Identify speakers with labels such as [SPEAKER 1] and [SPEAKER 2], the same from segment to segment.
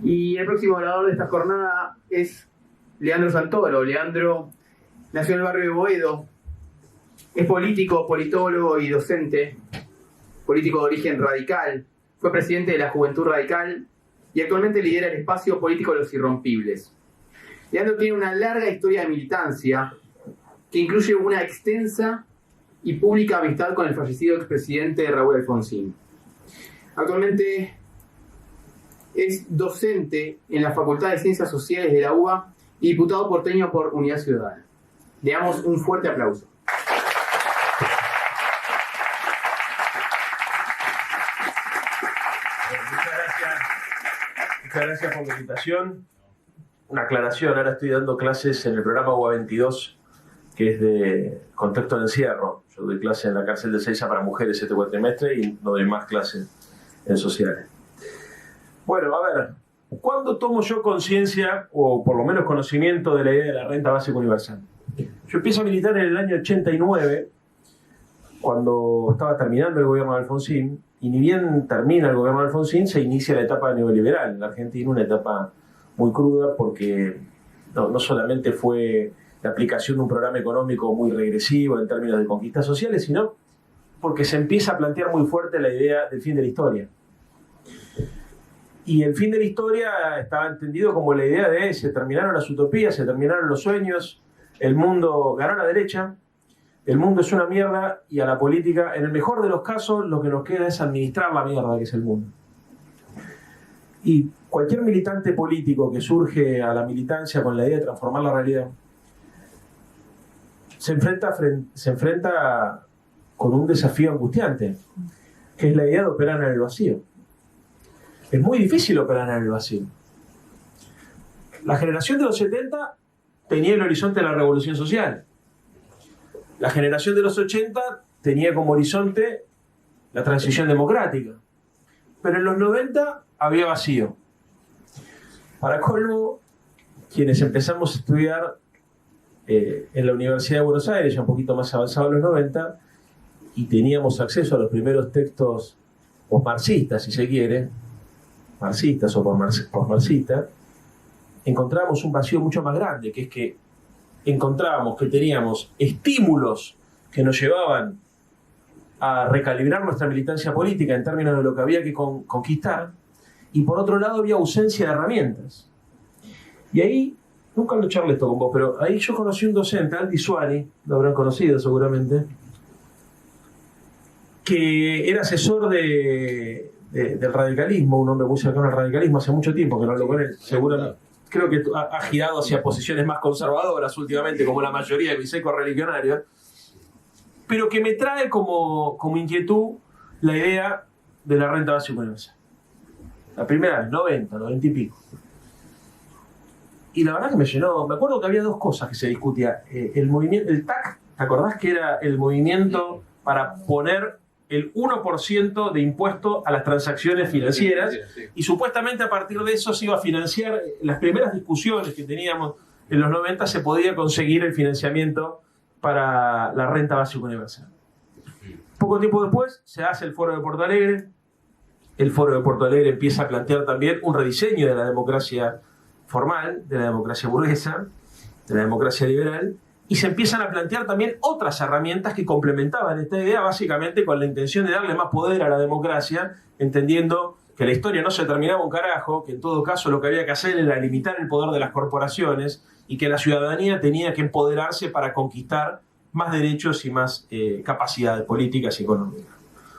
[SPEAKER 1] Y el próximo orador de esta jornada es Leandro Santoro. Leandro nació en el barrio de Boedo, es político, politólogo y docente, político de origen radical, fue presidente de la Juventud Radical y actualmente lidera el espacio político Los Irrompibles. Leandro tiene una larga historia de militancia que incluye una extensa y pública amistad con el fallecido expresidente Raúl Alfonsín. Actualmente es docente en la Facultad de Ciencias Sociales de la UBA y diputado porteño por Unidad Ciudadana. Le damos un fuerte aplauso.
[SPEAKER 2] Muchas gracias por la invitación. Una aclaración, ahora estoy dando clases en el programa UBA 22, que es de contexto de encierro. Yo doy clases en la cárcel de Seiza para mujeres este cuatrimestre y no doy más clases en sociales. Bueno, a ver, ¿cuándo tomo yo conciencia, o por lo menos conocimiento, de la idea de la renta básica universal? Yo empiezo a militar en el año 89, cuando estaba terminando el gobierno de Alfonsín, y ni bien termina el gobierno de Alfonsín, se inicia la etapa neoliberal en la Argentina, una etapa muy cruda porque no solamente fue la aplicación de un programa económico muy regresivo en términos de conquistas sociales, sino porque se empieza a plantear muy fuerte la idea del fin de la historia. Y el fin de la historia estaba entendido como la idea de se terminaron las utopías, se terminaron los sueños, el mundo ganó la derecha, el mundo es una mierda y a la política, en el mejor de los casos, lo que nos queda es administrar la mierda que es el mundo. Y cualquier militante político que surge a la militancia con la idea de transformar la realidad se enfrenta con un desafío angustiante, que es la idea de operar en el vacío. Es muy difícil operar en el vacío. La generación de los 70 tenía el horizonte de la revolución social. La generación de los 80 tenía como horizonte la transición democrática. Pero en los 90 había vacío. Para colmo, quienes empezamos a estudiar en la Universidad de Buenos Aires, ya un poquito más avanzado en los 90, y teníamos acceso a los primeros textos posmarxistas, si se quiere, marxistas o posmarxistas, encontrábamos un vacío mucho más grande, que es que encontrábamos que teníamos estímulos que nos llevaban a recalibrar nuestra militancia política en términos de lo que había que conquistar, y por otro lado había ausencia de herramientas. Y ahí, nunca lo charlé esto con vos, pero ahí yo conocí un docente, Aldi Suani, lo habrán conocido seguramente, que era asesor del radicalismo, un hombre muy cercano al radicalismo, hace mucho tiempo que no hablo con él, seguramente. Creo que ha girado hacia posiciones más conservadoras últimamente, como la mayoría de mis ecorreligionarios, pero que me trae como inquietud la idea de la renta básica universal. La primera vez, 90 y pico. Y la verdad que me llenó. Me acuerdo que había dos cosas que se discutía. El movimiento, el TAC, ¿te acordás que era el movimiento para poner el 1% de impuesto a las transacciones financieras? Y supuestamente a partir de eso se iba a financiar. Las primeras discusiones que teníamos en los 90 se podía conseguir el financiamiento para la renta básica universal. Poco tiempo después se hace el Foro de Porto Alegre. El Foro de Porto Alegre empieza a plantear también un rediseño de la democracia formal, de la democracia burguesa, de la democracia liberal, y se empiezan a plantear también otras herramientas que complementaban esta idea, básicamente con la intención de darle más poder a la democracia, entendiendo que la historia no se terminaba un carajo, que en todo caso lo que había que hacer era limitar el poder de las corporaciones y que la ciudadanía tenía que empoderarse para conquistar más derechos y más capacidades políticas y económicas.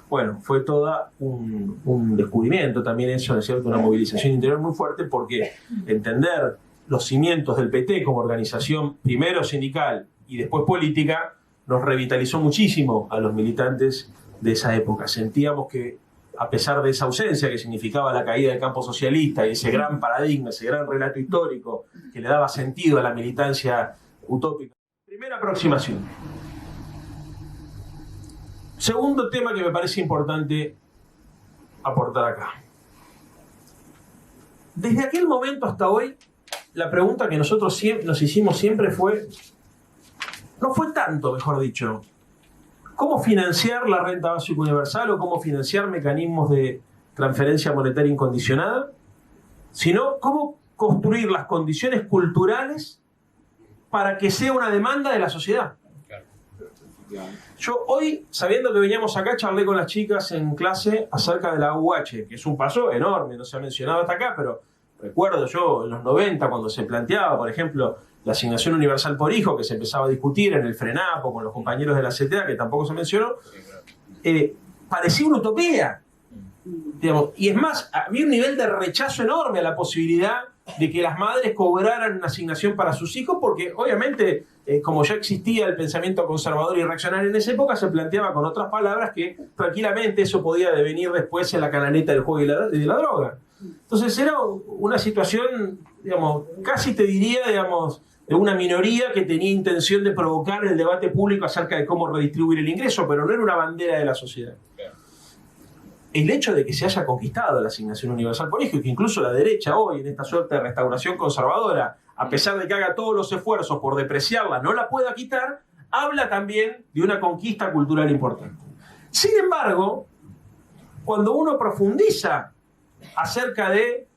[SPEAKER 2] Bueno, fue todo un descubrimiento también eso, ¿no es cierto? Una movilización interior muy fuerte, porque entender los cimientos del PT como organización primero sindical y después política nos revitalizó muchísimo a los militantes de esa época. Sentíamos que, a pesar de esa ausencia que significaba la caída del campo socialista y ese gran paradigma, ese gran relato histórico que le daba sentido a la militancia utópica. Primera aproximación. Segundo tema que me parece importante aportar acá. Desde aquel momento hasta hoy, la pregunta que nosotros nos hicimos siempre no fue tanto, mejor dicho, cómo financiar la renta básica universal o cómo financiar mecanismos de transferencia monetaria incondicionada, sino cómo construir las condiciones culturales para que sea una demanda de la sociedad. Yo hoy, sabiendo que veníamos acá, charlé con las chicas en clase acerca de la AUH, que es un paso enorme, no se ha mencionado hasta acá, pero recuerdo yo en los 90 cuando se planteaba, por ejemplo, la asignación universal por hijo, que se empezaba a discutir en el FRENAPO con los compañeros de la CTA, que tampoco se mencionó, parecía una utopía. Digamos, y es más, había un nivel de rechazo enorme a la posibilidad de que las madres cobraran una asignación para sus hijos, porque obviamente, como ya existía el pensamiento conservador y reaccionario en esa época, se planteaba con otras palabras que tranquilamente eso podía devenir después en la canaleta del juego y de la droga. Entonces era una situación, digamos, casi te diría, digamos, de una minoría que tenía intención de provocar el debate público acerca de cómo redistribuir el ingreso, pero no era una bandera de la sociedad. El hecho de que se haya conquistado la asignación universal por hijo y que incluso la derecha hoy, en esta suerte de restauración conservadora, a pesar de que haga todos los esfuerzos por depreciarla, no la pueda quitar, habla también de una conquista cultural importante. Sin embargo, cuando uno profundiza acerca de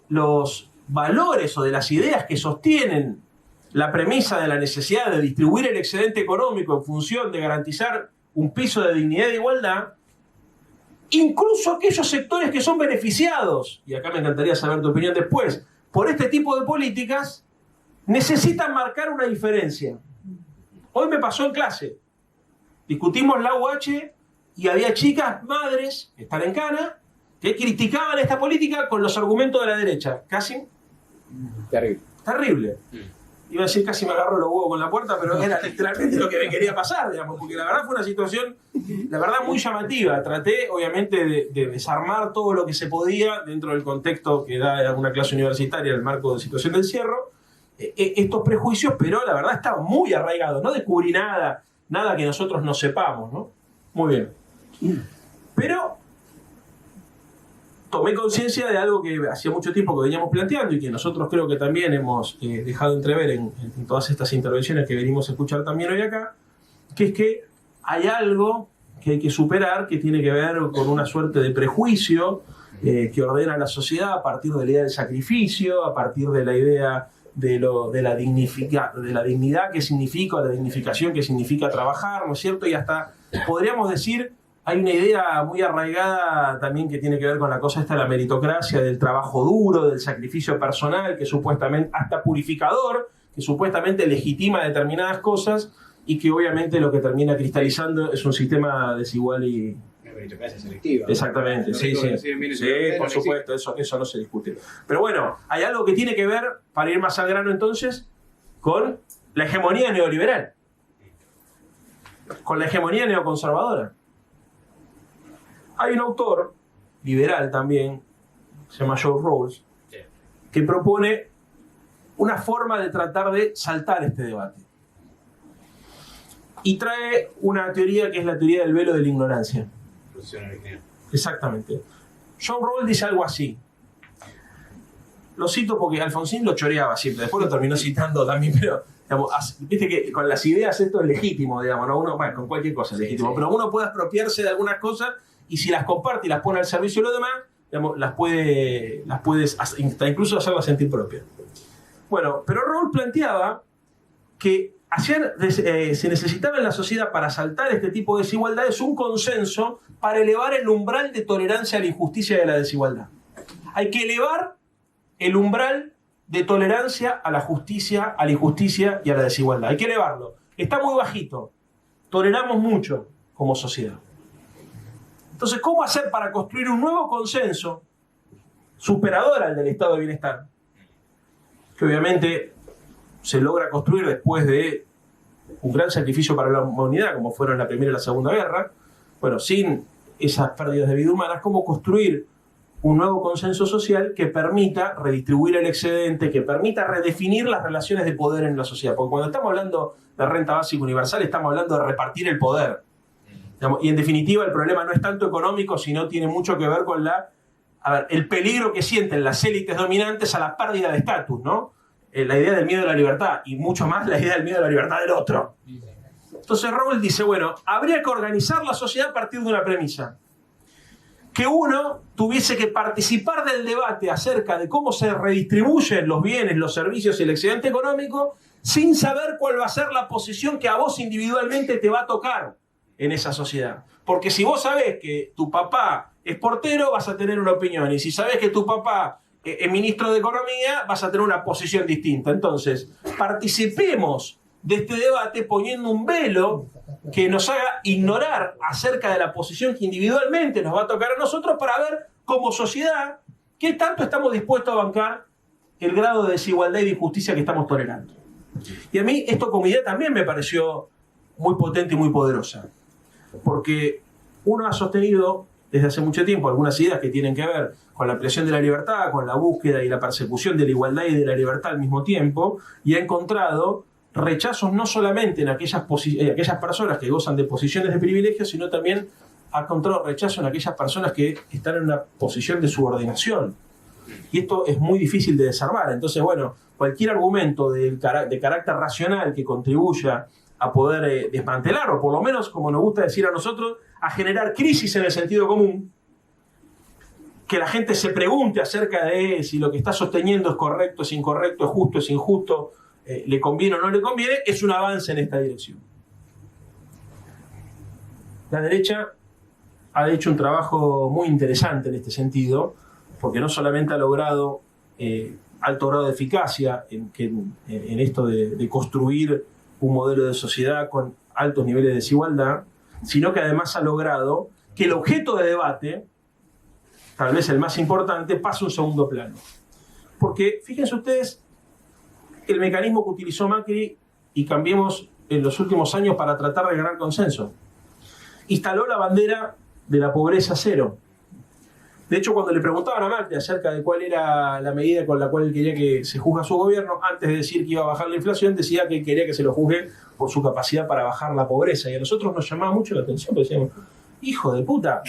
[SPEAKER 2] los valores o de las ideas que sostienen la premisa de la necesidad de distribuir el excedente económico en función de garantizar un piso de dignidad e igualdad, incluso aquellos sectores que son beneficiados, y acá me encantaría saber tu opinión después, por este tipo de políticas, necesitan marcar una diferencia. Hoy me pasó en clase, discutimos la UH y había chicas, madres, que están en Cana, que criticaban esta política con los argumentos de la derecha. Casi terrible. Iba a decir casi me agarro los huevos con la puerta, pero era literalmente lo que me quería pasar, digamos, porque la verdad fue una situación, la verdad, muy llamativa. Traté, obviamente, de desarmar todo lo que se podía dentro del contexto que da una clase universitaria, el marco de situación de encierro, estos prejuicios, pero la verdad estaba muy arraigado. No descubrí nada que nosotros no sepamos, ¿no? Muy bien. Pero tomé conciencia de algo que hacía mucho tiempo que veníamos planteando y que nosotros creo que también hemos dejado entrever en todas estas intervenciones que venimos a escuchar también hoy acá, que es que hay algo que hay que superar que tiene que ver con una suerte de prejuicio que ordena la sociedad a partir de la idea del sacrificio, a partir de la idea de la dignidad que significa, o la dignificación que significa trabajar, ¿no es cierto? Y hasta podríamos decir, hay una idea muy arraigada también que tiene que ver con la cosa esta de la meritocracia, del trabajo duro, del sacrificio personal, que supuestamente, hasta purificador, que supuestamente legitima determinadas cosas y que obviamente lo que termina cristalizando es un sistema desigual y...
[SPEAKER 3] La meritocracia selectiva.
[SPEAKER 2] Exactamente, sí, por supuesto, eso no se discute. Pero bueno, hay algo que tiene que ver, para ir más al grano entonces, con la hegemonía neoliberal, con la hegemonía neoconservadora. Hay un autor, liberal también, se llama John Rawls, que propone una forma de tratar de saltar este debate. Y trae una teoría que es la teoría del velo de la ignorancia. Exactamente. John Rawls dice algo así. Lo cito porque Alfonsín lo choreaba siempre, después lo terminó citando también, pero digamos, viste que con las ideas esto es legítimo, digamos, ¿no? Uno, bueno, con cualquier cosa es legítimo, pero uno puede apropiarse de algunas cosas y si las comparte y las pone al servicio de los demás, digamos, las puedes incluso hacerlas sentir propias. Bueno, pero Rawls planteaba que se necesitaba en la sociedad para saltar este tipo de desigualdades un consenso para elevar el umbral de tolerancia a la injusticia y a la desigualdad. Hay que elevar el umbral de tolerancia a la justicia, a la injusticia y a la desigualdad. Hay que elevarlo. Está muy bajito. Toleramos mucho como sociedad. Entonces, ¿cómo hacer para construir un nuevo consenso superador al del estado de bienestar? Que obviamente se logra construir después de un gran sacrificio para la humanidad, como fueron la Primera y la Segunda Guerra. Bueno, sin esas pérdidas de vida humanas, ¿cómo construir un nuevo consenso social que permita redistribuir el excedente, que permita redefinir las relaciones de poder en la sociedad? Porque cuando estamos hablando de renta básica universal, estamos hablando de repartir el poder. Y en definitiva, el problema no es tanto económico, sino tiene mucho que ver con el peligro que sienten las élites dominantes a la pérdida de estatus, ¿no? La idea del miedo a la libertad, y mucho más la idea del miedo a la libertad del otro. Entonces Rawls dice, bueno, habría que organizar la sociedad a partir de una premisa. que uno tuviese que participar del debate acerca de cómo se redistribuyen los bienes, los servicios y el excedente económico sin saber cuál va a ser la posición que a vos individualmente te va a tocar en esa sociedad. Porque si vos sabés que tu papá es portero, vas a tener una opinión. Y si sabés que tu papá es ministro de Economía, vas a tener una posición distinta. Entonces, participemos de este debate poniendo un velo que nos haga ignorar acerca de la posición que individualmente nos va a tocar a nosotros para ver como sociedad qué tanto estamos dispuestos a bancar el grado de desigualdad y de injusticia que estamos tolerando. Y a mí esto como idea también me pareció muy potente y muy poderosa, porque uno ha sostenido desde hace mucho tiempo algunas ideas que tienen que ver con la ampliación de la libertad, con la búsqueda y la persecución de la igualdad y de la libertad al mismo tiempo, y ha encontrado rechazos no solamente en aquellas personas que gozan de posiciones de privilegio, sino también ha encontrado rechazo en aquellas personas que están en una posición de subordinación. Y esto es muy difícil de desarmar. Entonces, bueno, cualquier argumento de carácter racional que contribuya a poder desmantelar, o por lo menos, como nos gusta decir a nosotros, a generar crisis en el sentido común, que la gente se pregunte acerca de si lo que está sosteniendo es correcto, es incorrecto, es justo, es injusto, le conviene o no le conviene, es un avance en esta dirección. La derecha ha hecho un trabajo muy interesante en este sentido, porque no solamente ha logrado alto grado de eficacia en esto de construir un modelo de sociedad con altos niveles de desigualdad, sino que además ha logrado que el objeto de debate, tal vez el más importante, pase a un segundo plano. Porque fíjense ustedes el mecanismo que utilizó Macri y Cambiemos en los últimos años para tratar de ganar consenso. Instaló la bandera de la pobreza cero. De hecho, cuando le preguntaban a Macri acerca de cuál era la medida con la cual él quería que se juzgue a su gobierno, antes de decir que iba a bajar la inflación, decía que quería que se lo juzgue por su capacidad para bajar la pobreza. Y a nosotros nos llamaba mucho la atención, porque decíamos, hijo de puta,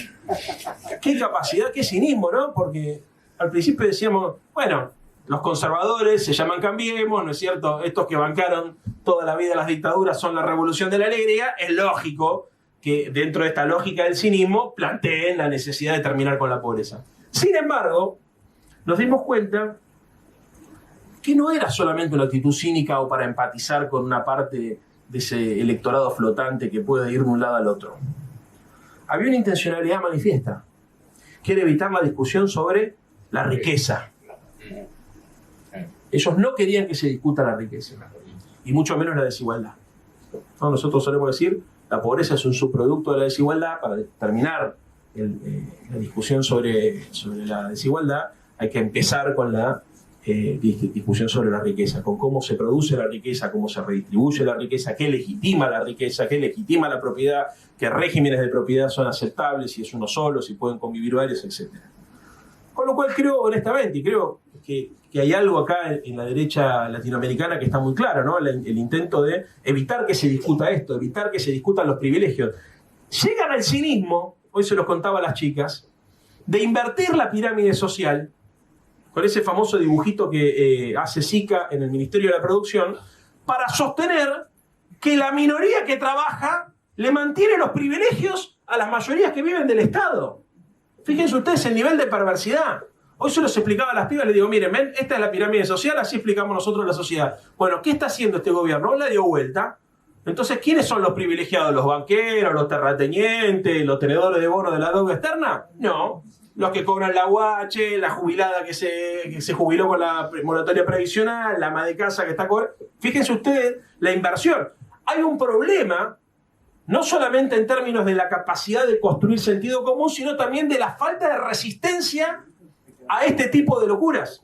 [SPEAKER 2] qué capacidad, qué cinismo, ¿no? Porque al principio decíamos, bueno, los conservadores se llaman Cambiemos, ¿no es cierto? Estos que bancaron toda la vida las dictaduras son la revolución de la alegría. Es lógico que dentro de esta lógica del cinismo planteen la necesidad de terminar con la pobreza. Sin embargo, nos dimos cuenta que no era solamente una actitud cínica o para empatizar con una parte de ese electorado flotante que puede ir de un lado al otro. Había una intencionalidad manifiesta, que era evitar la discusión sobre la riqueza. Ellos no querían que se discuta la riqueza, y mucho menos la desigualdad. ¿No? Nosotros solemos decir, la pobreza es un subproducto de la desigualdad. Para terminar la discusión sobre la desigualdad, hay que empezar con la discusión sobre la riqueza, con cómo se produce la riqueza, cómo se redistribuye la riqueza, qué legitima la riqueza, qué legitima la propiedad, qué regímenes de propiedad son aceptables, si es uno solo, si pueden convivir varios, etc. Con lo cual creo, honestamente, y creo que hay algo acá en la derecha latinoamericana que está muy claro, ¿no? El intento de evitar que se discuta esto, evitar que se discutan los privilegios. Llegan al cinismo, hoy se los contaba a las chicas, de invertir la pirámide social, con ese famoso dibujito que hace Sica en el Ministerio de la Producción, para sostener que la minoría que trabaja le mantiene los privilegios a las mayorías que viven del Estado. Fíjense ustedes el nivel de perversidad. Hoy se los explicaba a las pibas, les digo, miren, ven, esta es la pirámide social, así explicamos nosotros la sociedad. Bueno, ¿qué está haciendo este gobierno? La dio vuelta. Entonces, ¿quiénes son los privilegiados? ¿Los banqueros, los terratenientes, los tenedores de bonos de la deuda externa? No. Los que cobran la UH, la jubilada que se jubiló con la moratoria previsional, la ama de casa que está cobrando. Fíjense ustedes la inversión. Hay un problema, no solamente en términos de la capacidad de construir sentido común, sino también de la falta de resistencia a este tipo de locuras.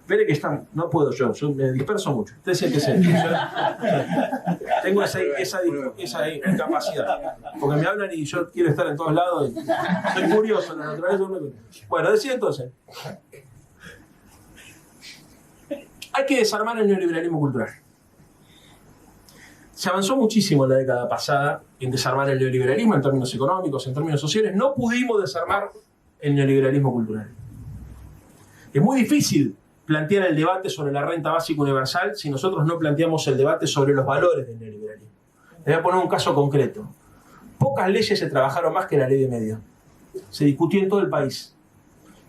[SPEAKER 2] Espere que no puedo yo me disperso mucho. Ustedes siéntese. Tengo esa incapacidad. Porque me hablan y yo quiero estar en todos lados. Soy curioso en la naturaleza. Bueno, decía entonces. Hay que desarmar el neoliberalismo cultural. Se avanzó muchísimo en la década pasada en desarmar el neoliberalismo en términos económicos, en términos sociales. No pudimos desarmar el neoliberalismo cultural. Es muy difícil plantear el debate sobre la renta básica universal si nosotros no planteamos el debate sobre los valores del neoliberalismo. Les voy a poner un caso concreto. Pocas leyes se trabajaron más que la ley de medios. Se discutió en todo el país.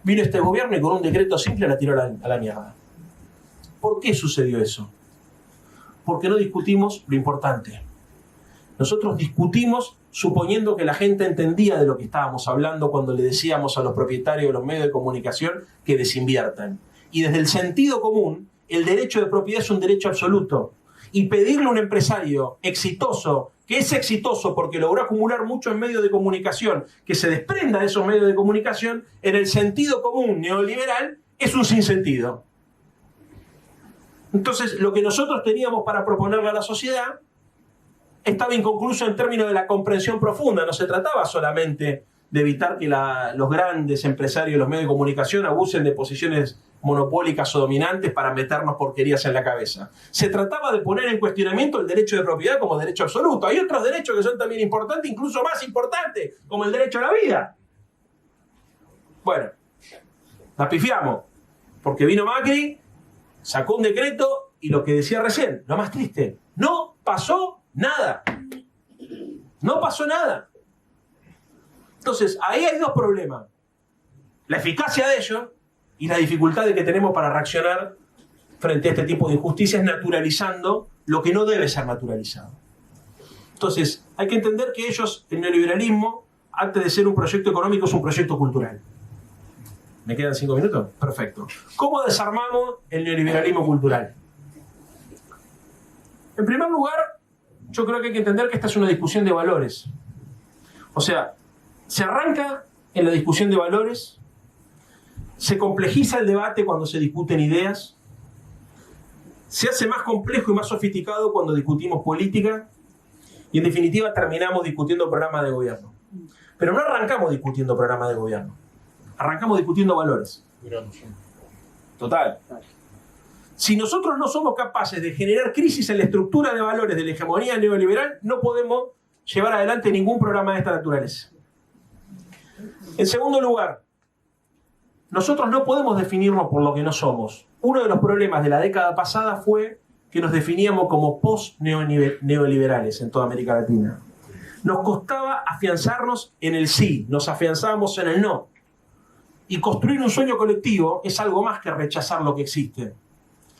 [SPEAKER 2] Vino este gobierno y con un decreto simple la tiró a la mierda. ¿Por qué sucedió eso? Porque no discutimos lo importante. Nosotros discutimos suponiendo que la gente entendía de lo que estábamos hablando cuando le decíamos a los propietarios de los medios de comunicación que desinviertan. Y desde el sentido común, el derecho de propiedad es un derecho absoluto. Y pedirle a un empresario exitoso, que es exitoso porque logró acumular muchos medios de comunicación, que se desprenda de esos medios de comunicación, en el sentido común neoliberal, es un sinsentido. Entonces, lo que nosotros teníamos para proponerle a la sociedad estaba inconcluso en términos de la comprensión profunda. No se trataba solamente de evitar que los grandes empresarios de los medios de comunicación abusen de posiciones monopólicas o dominantes para meternos porquerías en la cabeza. Se trataba de poner en cuestionamiento el derecho de propiedad como derecho absoluto. Hay otros derechos que son también importantes, incluso más importantes, como el derecho a la vida. Bueno, la pifiamos, porque vino Macri, sacó un decreto y lo que decía recién, lo más triste, no pasó nada. No pasó nada. Entonces, ahí hay dos problemas. La eficacia de ellos y la dificultad que tenemos para reaccionar frente a este tipo de injusticias, naturalizando lo que no debe ser naturalizado. Entonces, hay que entender que ellos, el neoliberalismo, antes de ser un proyecto económico, es un proyecto cultural. ¿Me quedan 5 minutos? Perfecto. ¿Cómo desarmamos el neoliberalismo cultural? En primer lugar, yo creo que hay que entender que esta es una discusión de valores. O sea, se arranca en la discusión de valores, se complejiza el debate cuando se discuten ideas, se hace más complejo y más sofisticado cuando discutimos política y en definitiva terminamos discutiendo programas de gobierno. Pero no arrancamos discutiendo programas de gobierno, arrancamos discutiendo valores. Total. Si nosotros no somos capaces de generar crisis en la estructura de valores de la hegemonía neoliberal, no podemos llevar adelante ningún programa de esta naturaleza. En segundo lugar, nosotros no podemos definirnos por lo que no somos. Uno de los problemas de la década pasada fue que nos definíamos como post-neoliberales en toda América Latina. Nos costaba afianzarnos en el sí, nos afianzábamos en el no. Y construir un sueño colectivo es algo más que rechazar lo que existe.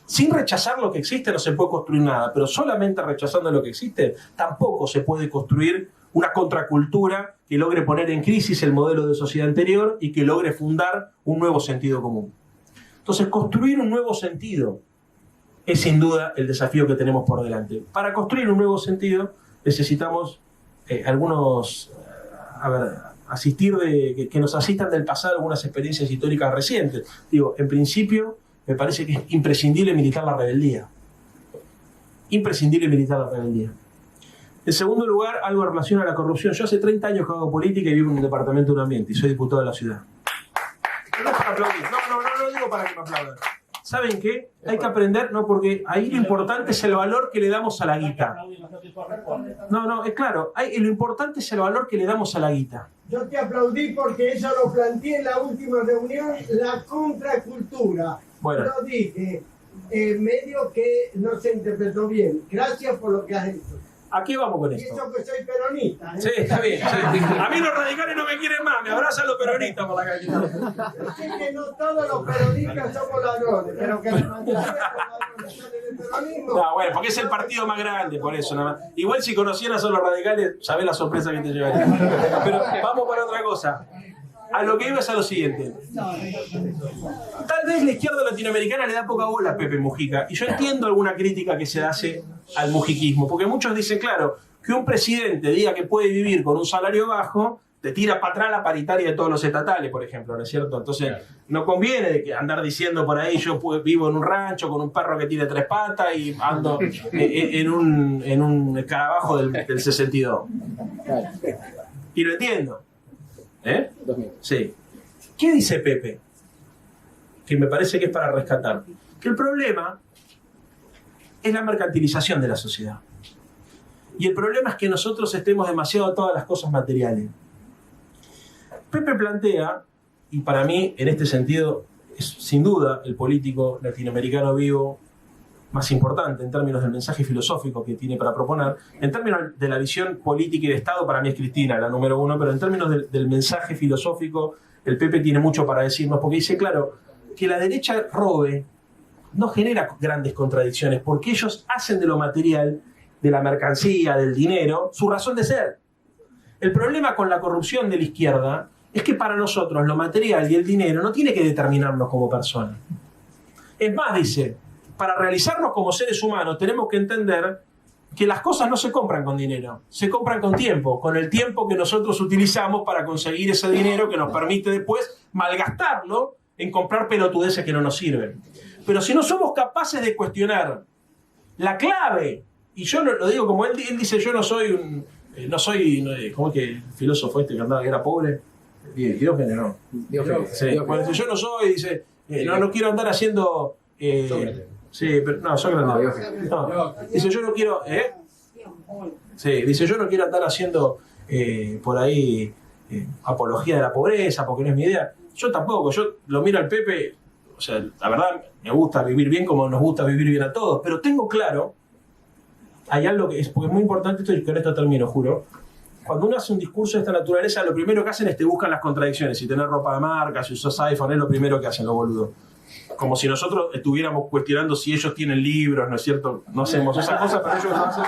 [SPEAKER 2] Sin rechazar lo que existe no se puede construir nada, pero solamente rechazando lo que existe tampoco se puede construir una contracultura que logre poner en crisis el modelo de sociedad anterior y que logre fundar un nuevo sentido común. Entonces, construir un nuevo sentido es sin duda el desafío que tenemos por delante. Para construir un nuevo sentido necesitamos que nos asistan del pasado algunas experiencias históricas recientes. Digo, en principio, me parece que es imprescindible militar la rebeldía. Imprescindible militar la rebeldía. En segundo lugar, algo en relación a la corrupción. Yo hace 30 años que hago política y vivo en un departamento de un ambiente y soy diputado de la ciudad. No lo digo para que me aplaudan. ¿Saben qué? Hay que aprender, no, porque ahí lo importante es el valor que le damos a la guita. No, es claro, lo importante es el valor que le damos a la guita.
[SPEAKER 3] Yo te aplaudí porque eso lo planteé en la última reunión, la contracultura.
[SPEAKER 2] Bueno.
[SPEAKER 3] Lo dije, medio que no se interpretó bien. Gracias por lo que has hecho.
[SPEAKER 2] ¿A qué vamos con
[SPEAKER 3] Y
[SPEAKER 2] esto?
[SPEAKER 3] eso que soy peronista.
[SPEAKER 2] Sí, está bien. Sí. A mí los radicales no me quieren más, me abrazan los peronistas por la calle.
[SPEAKER 3] Así que no todos los peronistas somos ladrones, pero que la mayoría son ladrones del peronismo.
[SPEAKER 2] No, bueno, porque es el partido más grande, por eso nada más. Igual si conocieras a los radicales, sabés la sorpresa que te llevaría. Pero vamos para otra cosa. A lo que iba es a lo siguiente. Tal vez la izquierda latinoamericana le da poca bola a Pepe Mujica. Y yo entiendo alguna crítica que se hace al mujiquismo. Porque muchos dicen, claro, que un presidente diga que puede vivir con un salario bajo, te tira para atrás la paritaria de todos los estatales, por ejemplo, ¿no es cierto? Entonces, no conviene de que andar diciendo por ahí, yo vivo en un rancho con un perro que tiene 3 patas y ando en un escarabajo del 62. Y lo entiendo. ¿Eh? Sí. ¿Qué dice Pepe? Que me parece que es para rescatar. Que el problema es la mercantilización de la sociedad. Y el problema es que nosotros estemos demasiado atados a las cosas materiales. Pepe plantea, y para mí en este sentido es sin duda el político latinoamericano vivo más importante en términos del mensaje filosófico que tiene para proponer. En términos de la visión política y de Estado, para mí es Cristina la número uno, pero en términos del mensaje filosófico, el Pepe tiene mucho para decirnos, porque dice, claro, que la derecha robe no genera grandes contradicciones, porque ellos hacen de lo material, de la mercancía, del dinero, su razón de ser. El problema con la corrupción de la izquierda es que para nosotros lo material y el dinero no tiene que determinarnos como personas. Es más, dice, para realizarnos como seres humanos tenemos que entender que las cosas no se compran con dinero, se compran con tiempo, con el tiempo que nosotros utilizamos para conseguir ese dinero que nos permite después malgastarlo en comprar pelotudeces que no nos sirven. Pero si no somos capaces de cuestionar la clave, y yo lo digo como él dice, yo no soy ¿cómo es que el filósofo este que andaba que era pobre? Diógenes, ¿no?
[SPEAKER 1] Diógenes.
[SPEAKER 2] Sí. Bueno, dice, yo no soy, dice, no quiero andar haciendo... sí, pero no, Sócrates. No. Dice, yo no quiero... Sí, dice, yo no quiero andar haciendo por ahí apología de la pobreza, porque no es mi idea. Yo tampoco, yo lo miro al Pepe, o sea, la verdad, me gusta vivir bien como nos gusta vivir bien a todos, pero tengo claro, hay algo que es, porque es muy importante esto, y con esto termino, juro. Cuando uno hace un discurso de esta naturaleza, lo primero que hacen es te buscan las contradicciones. Si tenés ropa de marca, si usás iPhone, es lo primero que hacen los boludos. Como si nosotros estuviéramos cuestionando si ellos tienen libros, ¿no es cierto? No hacemos esas cosas, pero ellos lo hacen.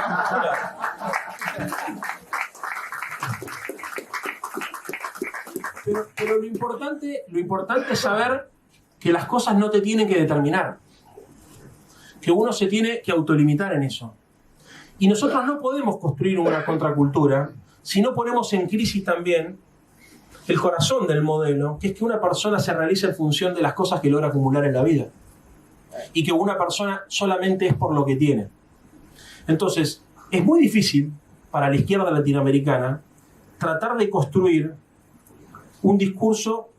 [SPEAKER 2] Pero lo importante es saber que las cosas no te tienen que determinar. Que uno se tiene que autolimitar en eso. Y nosotros no podemos construir una contracultura si no ponemos en crisis también el corazón del modelo, que es que una persona se realiza en función de las cosas que logra acumular en la vida. Y que una persona solamente es por lo que tiene. Entonces, es muy difícil para la izquierda latinoamericana tratar de construir un discurso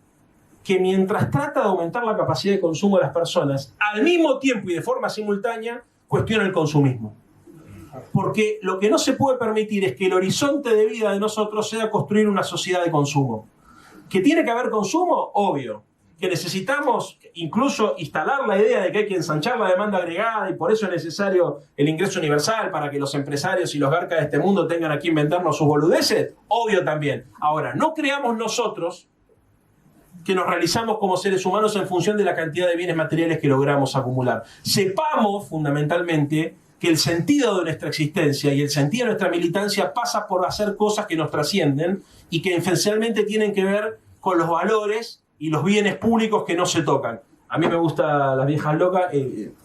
[SPEAKER 2] que mientras trata de aumentar la capacidad de consumo de las personas, al mismo tiempo y de forma simultánea, cuestiona el consumismo. Porque lo que no se puede permitir es que el horizonte de vida de nosotros sea construir una sociedad de consumo. ¿Que tiene que haber consumo? Obvio. Que necesitamos incluso instalar la idea de que hay que ensanchar la demanda agregada y por eso es necesario el ingreso universal para que los empresarios y los garcas de este mundo tengan aquí inventarnos sus boludeces. Obvio también. Ahora, no creamos nosotros que nos realizamos como seres humanos en función de la cantidad de bienes materiales que logramos acumular. Sepamos, fundamentalmente, que el sentido de nuestra existencia y el sentido de nuestra militancia pasa por hacer cosas que nos trascienden y que esencialmente tienen que ver con los valores y los bienes públicos que no se tocan. A mí me gusta Las Viejas Locas,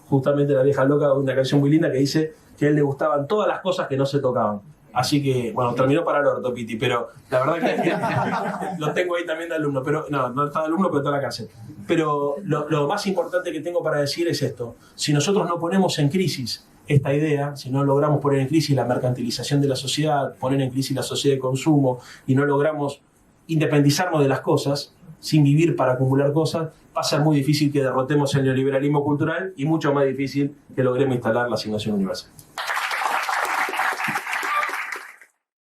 [SPEAKER 2] justamente Las Viejas Locas, una canción muy linda que dice que a él le gustaban todas las cosas que no se tocaban. Así que, bueno, terminó para el orto, Piti, pero la verdad que lo tengo ahí también de alumno. Pero no está de alumno, pero está en la cárcel. Pero lo más importante que tengo para decir es esto. Si nosotros no ponemos en crisis esta idea, si no logramos poner en crisis la mercantilización de la sociedad, poner en crisis la sociedad de consumo y no logramos independizarnos de las cosas, sin vivir para acumular cosas, va a ser muy difícil que derrotemos el neoliberalismo cultural y mucho más difícil que logremos instalar la asignación universal.